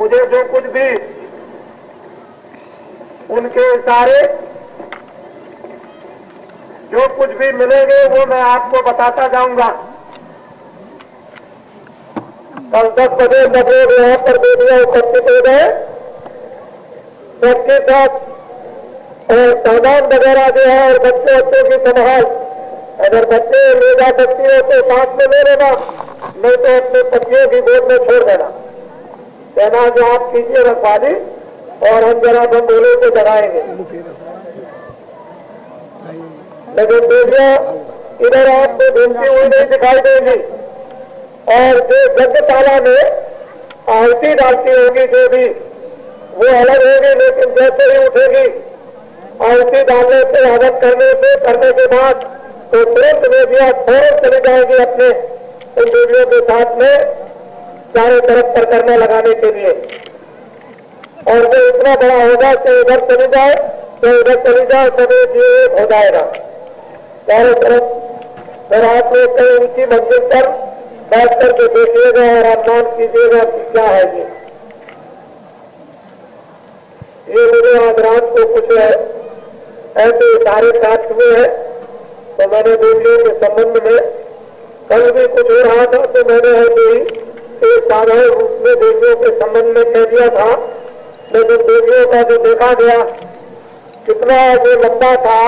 मुझे जो कुछ भी उनके इशारे जो कुछ भी मिलेंगे वो मैं आपको बताता जाऊंगा। कल 10 बजे जब लोग यहाँ पर बेटियां उपस्थित हो गए, सबके साथ और सामान वगैरह जो है और बच्चों की संभाल, अगर बच्चे ले जा सकती हो तो साथ में ले लेना, नहीं तो अपने पतियों की गोद में छोड़ देना। कहना जो आप कीजिए रखवाली और हम जरा बम भोले को जगाएंगे। लेकिन बेटियां इधर आपको घूमती हुई नहीं दिखाई देंगी और जो यज्ञशाला में आहुति डालती होगी जो भी वो अलग होगी, लेकिन जैसे ही उठेगी आहुति डालने से हवन करने के बाद तो तुरंत बेटियां फौरन चली जाएगी अपने उन बेटियों के साथ में चारों तरफ परिक्रमा लगाने के लिए। और जो इतना बड़ा होगा कि इधर चली जाए तो इधर चली जाए, सभी जीव हो जाएगा चारों तरफ। फिर आप लोग कहीं ऊंची मंजिल पर बैठ करके देखिएगा और अनुमान कीजिएगा कि क्या है ये मुझे आज रात को कुछ ऐसे इशारे प्राप्त हुए हैं। तो मैंने देवियों के संबंध में कल भी कुछ हो रहा था तो मैंने एक साधारण रूप में देवियों के संबंध में कह दिया था, लेकिन देवियों का जो देखा गया कितना जो लंबा था,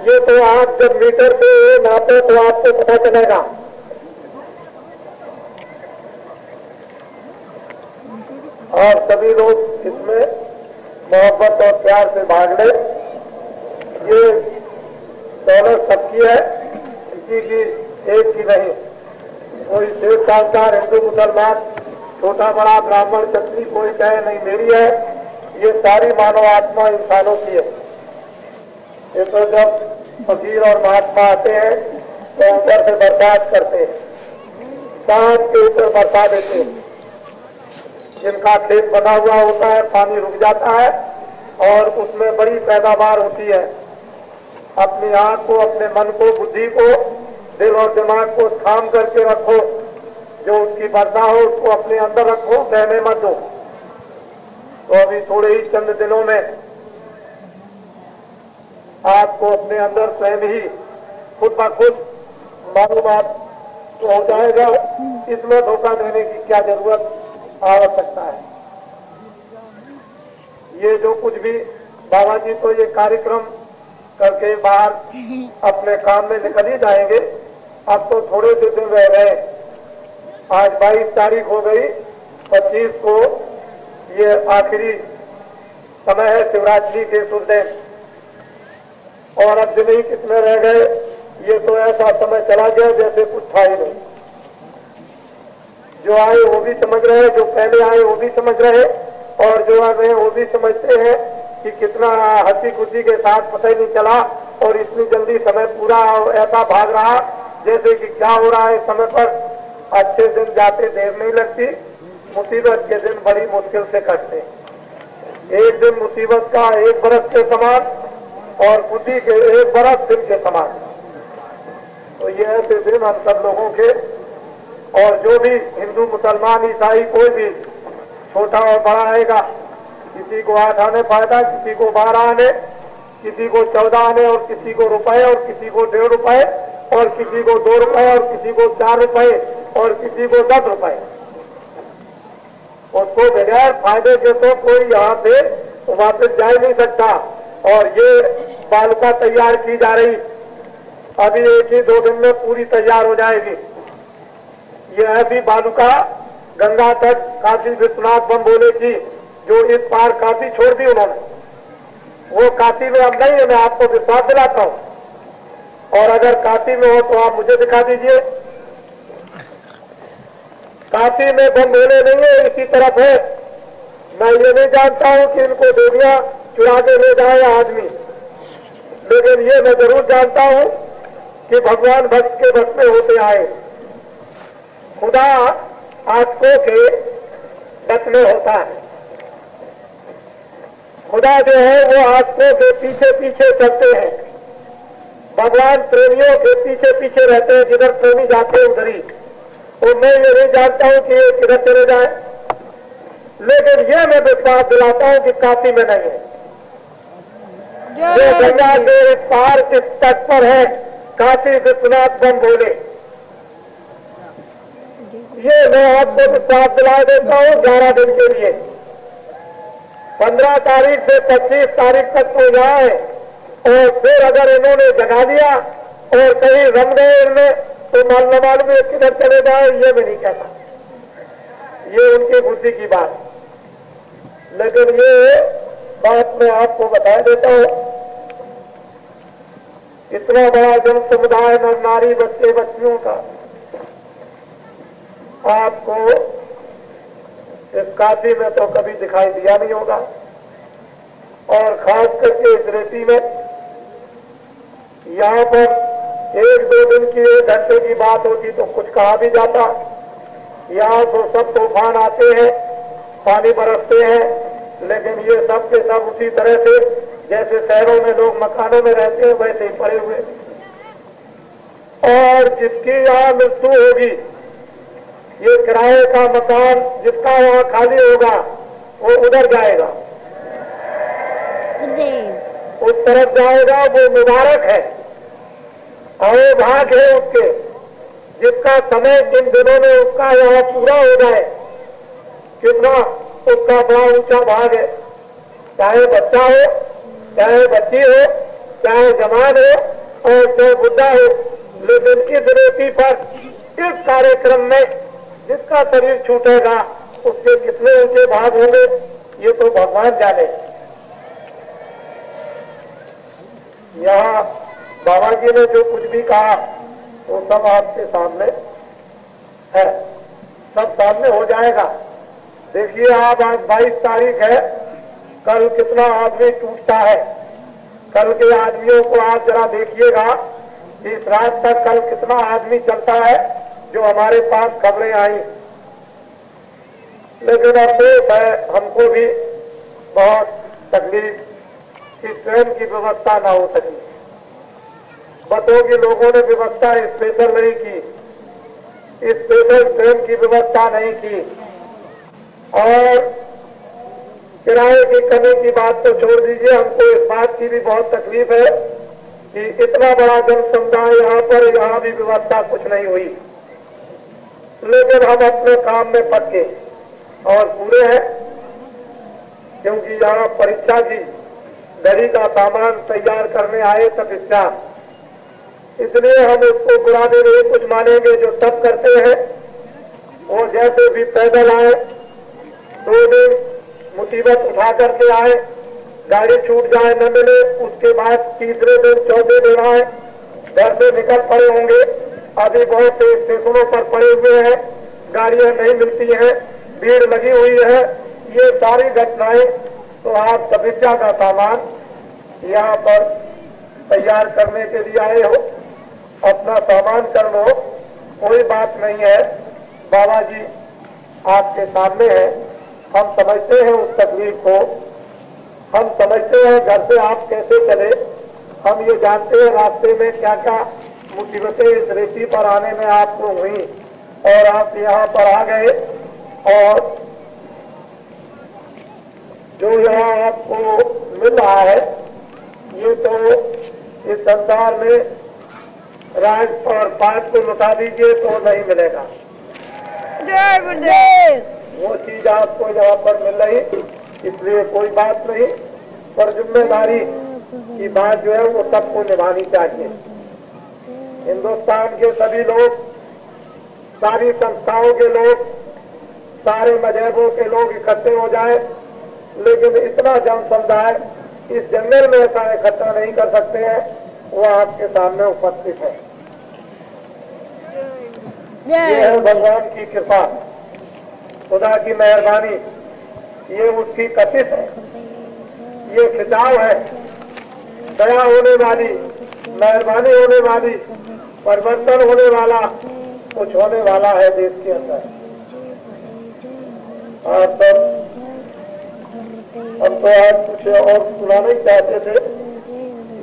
ये तो आप जब मीटर से नापे तो आपको पता चलेगा। और सभी लोग इसमें मोहब्बत और प्यार से भाग ले। ये दौलत सबकी है, किसी की एक की नहीं। कोई शेख साहूकार हिंदू मुसलमान छोटा बड़ा ब्राह्मण क्षत्रिय कोई कहे नहीं मेरी है, ये सारी मानव आत्मा इंसानों की है। ये तो जब फकीर और महात्मा आते हैं तो ऊपर से बर्दाश्त करते हैं, सांप के ऊपर बरसा देते हैं। जिनका खेत बना हुआ होता है पानी रुक जाता है और उसमें बड़ी पैदावार होती है। अपनी आंख को, अपने मन को, बुद्धि को, दिल और दिमाग को थाम करके रखो। जो उसकी वर्षा हो उसको अपने अंदर रखो, बहने मत दो। तो अभी थोड़े ही चंद दिनों में आपको अपने अंदर स्वयं ही खुद ब खुद मालूमात हो जाएगा। इसमें धोखा देने की क्या जरूरत आवश्यकता है। ये जो कुछ भी बाबा जी तो ये कार्यक्रम करके बाहर अपने काम में निकल ही जाएंगे। अब तो थोड़े से दिन रह गए, आज 22 तारीख हो गई, 25 को ये आखिरी समय है शिवरात्रि के शुभ दिन, और अब दिन ही कितने रह गए। ये तो ऐसा समय चला गया जैसे कुछ था ही नहीं। जो आए वो भी समझ रहे, जो पहले आए वो भी समझ रहे, और जो आ गए वो भी समझते हैं कि कितना हंसी खुशी के साथ पता ही नहीं चला और इतनी जल्दी समय पूरा ऐसा भाग रहा जैसे कि क्या हो रहा है समय पर। अच्छे दिन जाते देर नहीं लगती, मुसीबत के दिन बड़ी मुश्किल से कटते। एक दिन मुसीबत का 1 बरस के समान और खुशी के 1 बरस दिन के समान। तो ये ऐसे दिन हम सब लोगों के, और जो भी हिंदू मुसलमान ईसाई कोई भी छोटा और बड़ा आएगा, किसी को 8 आने फायदा, किसी को 12 आने, किसी को 14 आने और किसी को रुपए और किसी को 1.5 रुपए और किसी को 2 रुपए और किसी को 4 रुपए और किसी को 10 रुपए। उसको बगैर फायदे के तो कोई यहाँ से वापस जा ही नहीं सकता। और ये बालुका तैयार की जा रही, अभी 1 ही 2 दिन में पूरी तैयार हो जाएगी। ये है भी बालुका गंगा तट काशी विश्वनाथ बम भोले की, जो इस पार काशी छोड़ दी उन्होंने, वो काशी में अब नहीं है, मैं आपको विश्वास दिलाता हूं। और अगर काशी में हो तो आप मुझे दिखा दीजिए। काशी में बम भोले नहीं है, इसी तरफ है। मैं ये नहीं जानता हूं कि इनको देवियां चुरा के ले जाए आदमी, लेकिन ये मैं जरूर जानता हूं कि भगवान भक्त के भक्त में होते आए। खुदा आंखों के बस में होता है। खुदा जो है वो आंखों के पीछे पीछे चलते हैं। भगवान प्रेमियों के पीछे पीछे रहते हैं, जिधर प्रेमी जाते हैं उधर ही। तो मैं ये नहीं जानता हूं कि ये किधर चले जाए, लेकिन ये मैं विश्वास दिलाता हूं कि काशी में नहीं है। जो गंगा के इस पार इस तट पर है काशी विश्वनाथ बम भोले, ये मैं आपको विश्वास दिला देता हूं 11 दिन के लिए। 15 तारीख से 25 तारीख तक तो यहाँ है, और फिर अगर इन्होंने जगा दिया और कहीं रम गए इनमें तो मालूम में किधर चले जाए ये मैं नहीं कहता, ये उनकी बुद्धि की बात। लेकिन ये बात मैं आपको बता देता हूं, इतना बड़ा जन समुदाय नर नारी बच्चे बच्चियों का आपको इस काशी में तो कभी दिखाई दिया नहीं होगा। और खास करके इस रेती में यहाँ पर 1-2 दिन की 1 घंटे की बात होती तो कुछ कहा भी जाता। यहाँ तो सब तूफान आते हैं, पानी बरसते हैं, लेकिन ये सब के सब उसी तरह से जैसे शहरों में लोग मकानों में रहते हैं वैसे ही पड़े हुए। और जिसकी यहाँ मृत्यु होगी, ये किराए का मकान जिसका वहाँ खाली होगा वो उधर जाएगा, उस तरफ जाएगा, वो मुबारक है, और भाग है उसके जिसका समय इन दिनों में उसका यहाँ पूरा हो जाए। कितना उसका बड़ा ऊंचा भाग है, चाहे बच्चा हो, चाहे बच्ची हो, चाहे जवान हो और चाहे बुढ़ा हो, लेकिन इस रेती पर इस कार्यक्रम में जिसका शरीर छूटेगा उसके कितने ऊंचे भाग होंगे ये तो भगवान जाने। यहाँ बाबा जी ने जो कुछ भी कहा वो सब आपके सामने है, सब सामने हो जाएगा। देखिए आप आज 22 तारीख है, कल कितना आदमी टूटता है। कल के आदमियों को आप जरा देखिएगा, इस रात तक कल कितना आदमी चलता है जो हमारे पास खबरें आई। लेकिन अफसोस है हमको भी बहुत तकलीफ कि ट्रेन की व्यवस्था ना हो सकी। बतों की लोगों ने व्यवस्था स्पेशल नहीं की, स्पेशल ट्रेन की व्यवस्था नहीं की। और किराए की कमी की बात तो छोड़ दीजिए, हमको इस बात की भी बहुत तकलीफ है कि इतना बड़ा जन समुदाय यहाँ पर, यहाँ भी व्यवस्था कुछ नहीं हुई। लेकिन हम अपने काम में पक्के और पूरे हैं, क्योंकि यहाँ परीक्षा की घड़ी का सामान तैयार करने आए तपस्या, इसलिए हम उसको बुरा नहीं कुछ मानेंगे। जो तप करते हैं वो जैसे भी पैदल आए, 2 दिन मुसीबत उठा करके आए, गाड़ी छूट जाए न मिले, उसके बाद तीसरे दिन चौथे दिन आए, घर से निकल पड़े होंगे। अभी बहुत से स्टेशनों पर पड़े हुए हैं, गाड़ियां नहीं मिलती हैं, भीड़ लगी हुई है। ये सारी घटनाएं तो आप तपस्या का सामान यहाँ पर तैयार करने के लिए आए हो, अपना सामान कर लो, कोई बात नहीं है। बाबा जी आपके सामने है, हम समझते हैं उस तकलीफ को, हम समझते हैं घर से आप कैसे चले, हम ये जानते हैं रास्ते में क्या क्या मुसीबतें इस रेती पर आने में आपको हुई और आप यहाँ पर आ गए। और जो यहाँ आपको मिल रहा है ये तो इस संसार में राज और पाप को लुटा दीजिए तो नहीं मिलेगा। जय गुरुदेव। वो चीज आपको यहाँ पर मिल रही, इसलिए कोई बात नहीं, पर जिम्मेदारी की बात जो है वो सबको निभानी चाहिए। हिंदुस्तान के सभी लोग, सारी संस्थाओं के लोग, सारे मजहबों के लोग इकट्ठे हो जाए, लेकिन इतना जन समुदाय इस जंगल में ऐसा इकट्ठा नहीं कर सकते हैं, वो आपके सामने उपस्थित है। ये है भगवान की कृपा, खुदा की मेहरबानी, ये उसकी कशिश है, ये खिंचाव है, दया होने वाली, मेहरबानी होने वाली, परिवर्तन होने वाला, कुछ होने वाला है देश के अंदर। और तब हम तो आज कुछ और सुनाना ही चाहते थे,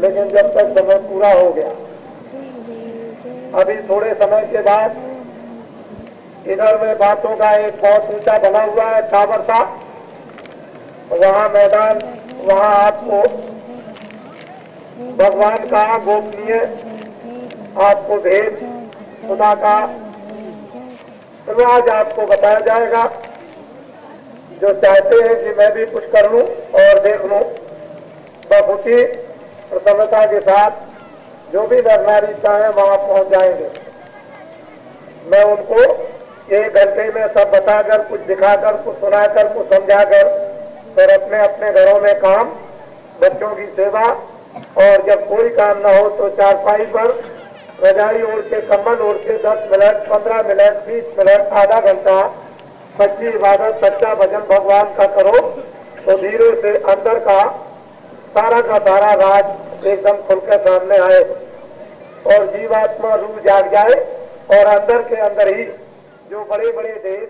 लेकिन जब तक समय पूरा हो गया, अभी थोड़े समय के बाद इधर में बातों का एक बहुत ऊंचा बना हुआ है टावर सा, वहाँ मैदान, वहाँ आपको भगवान का गोपनीय आपको भेद खुदा का तो आज आपको बताया जाएगा। जो चाहते हैं कि मैं भी कुछ कर लूं और देख लूं, बस उसी प्रसन्नता के साथ जो भी नर नारी चाहे वहां पहुंच जाएंगे। मैं उनको 1 घंटे में सब बताकर, कुछ दिखाकर, कुछ सुनाकर, कुछ समझाकर, फिर अपने अपने घरों में काम, बच्चों की सेवा, और जब कोई काम न हो तो चारपाई पर रजाई ओढ़ के, कंबल ओढ़ के 10 मिनट, 15 मिनट, 20 मिनट, आधा घंटा सच्ची इबादत, सच्चा भजन भगवान का करो तो धीरे से अंदर का सारा राज एकदम खुलकर सामने आए और जीवात्मा रूह जाग जाए और अंदर के अंदर ही जो बड़े बड़े देश